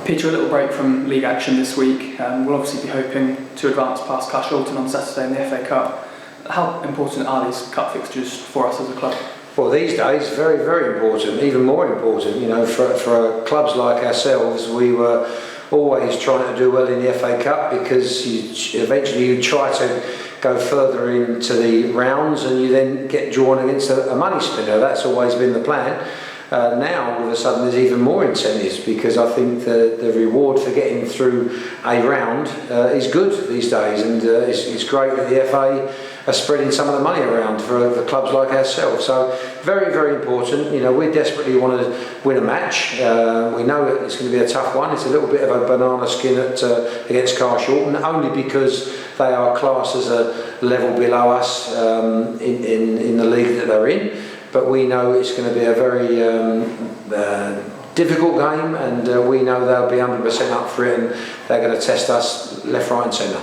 Peter, a little break from league action this week. We'll obviously be hoping to advance past Carshalton on Saturday in the FA Cup. How important are these cup fixtures for us as a club? Well, these days, very, very important, even more important. You know, for clubs like ourselves, we were always trying to do well in the FA Cup because eventually you try to go further into the rounds and you then get drawn against a money spinner. That's always been the plan. Now, all of a sudden, there's even more incentives because I think the reward for getting through a round is good these days, and it's great that the FA are spreading some of the money around for clubs like ourselves. So very, very important. You know, we desperately want to win a match. We know it's going to be a tough one. It's a little bit of a banana skin against Carshalton, only because they are classed as a level below us in the league that they're in. But we know it's going to be a very difficult game, and we know they'll be 100% up for it, and they're going to test us left, right and centre.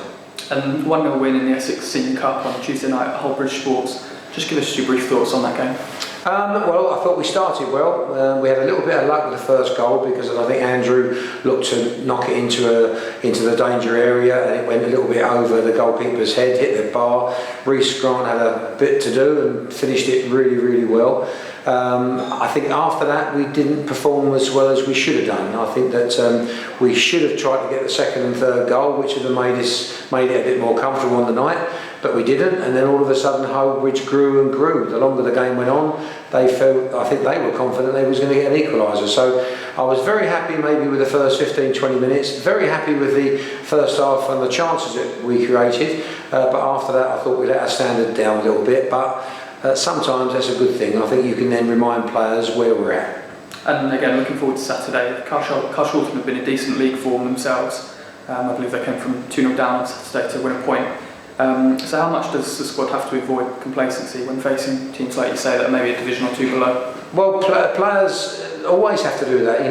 And 1-0 win in the Essex Senior Cup on Tuesday night at Hull Bridge Sports. Just give us your brief thoughts on that game. Well, I thought we started well. We had a little bit of luck with the first goal because I think Andrew looked to knock it into the danger area, and it went a little bit over the goalkeeper's head, hit the bar. Reece Grant had a bit to do and finished it really, really well. I think after that we didn't perform as well as we should have done. I think that we should have tried to get the second and third goal, which would have made it a bit more comfortable on the night, but we didn't. And then all of a sudden Hull Bridge grew and grew. The longer the game went on, I think they were confident they was going to get an equaliser. So I was very happy maybe with the first 15-20 minutes, very happy with the first half and the chances that we created, but after that I thought we let our standard down a little bit. But sometimes that's a good thing. I think you can then remind players where we're at. And again, looking forward to Saturday. Carshalton have been in decent league form themselves. I believe they came from 2-0 down on Saturday to win a point. So how much does the squad have to avoid complacency when facing teams like you say that are maybe a division or two below? Well, players always have to do that.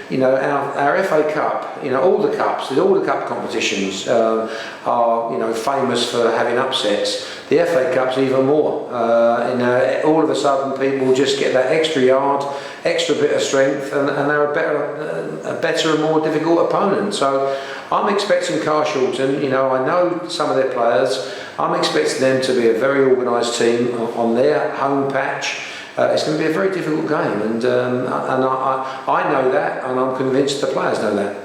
You know, our FA Cup, you know, all the cup competitions are famous for having upsets. The FA Cup's even more. All of a sudden, people just get that extra yard, extra bit of strength, and they're a better and more difficult opponent. So I'm expecting Carshalton. You know, I know some of their players. I'm expecting them to be a very organised team on their home patch. It's going to be a very difficult game, and I know that, and I'm convinced the players know that.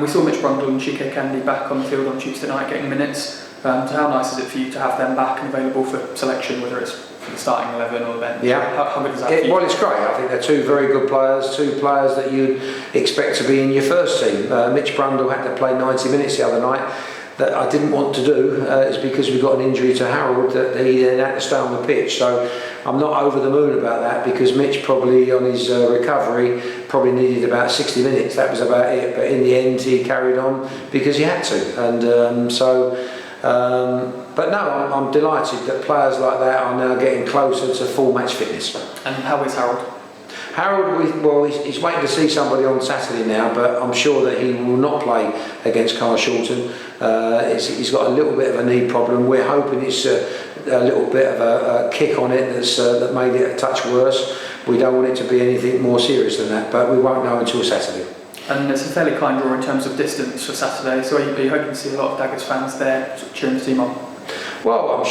We saw Mitch Brundle and Chike Candy back on the field on Tuesday night getting minutes. So how nice is it for you to have them back and available for selection, whether it's for the starting 11 or the bench? Yeah. How good is that for you? Well, it's great. I think they're two very good players, two players that you'd expect to be in your first team. Mitch Brundle had to play 90 minutes the other night. That I didn't want to do is because we got an injury to Harold that he then had to stay on the pitch. So I'm not over the moon about that because Mitch probably on his recovery probably needed about 60 minutes. That was about it. But in the end he carried on because he had to. And but no, I'm delighted that players like that are now getting closer to full match fitness. And how is Harold? Harold, he's waiting to see somebody on Saturday now, but I'm sure that he will not play against Carshalton. He's got a little bit of a knee problem. We're hoping it's a little bit of a kick on it that made it a touch worse. We don't want it to be anything more serious than that, but we won't know until Saturday. And it's a fairly kind draw in terms of distance for Saturday, so are you hoping to see a lot of Daggers fans there cheering the team on? Well, I'm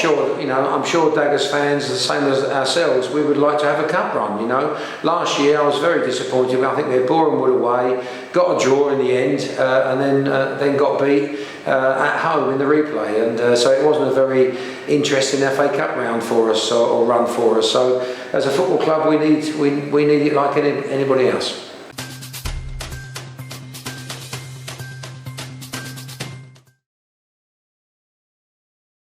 sure Daggers fans, the same as ourselves, we would like to have a cup run. You know, last year I was very disappointed. I think we had Boreham Wood away, got a draw in the end, and then got beat at home in the replay, and so it wasn't a very interesting FA Cup round for us or run for us. So, as a football club, we need it like anybody else.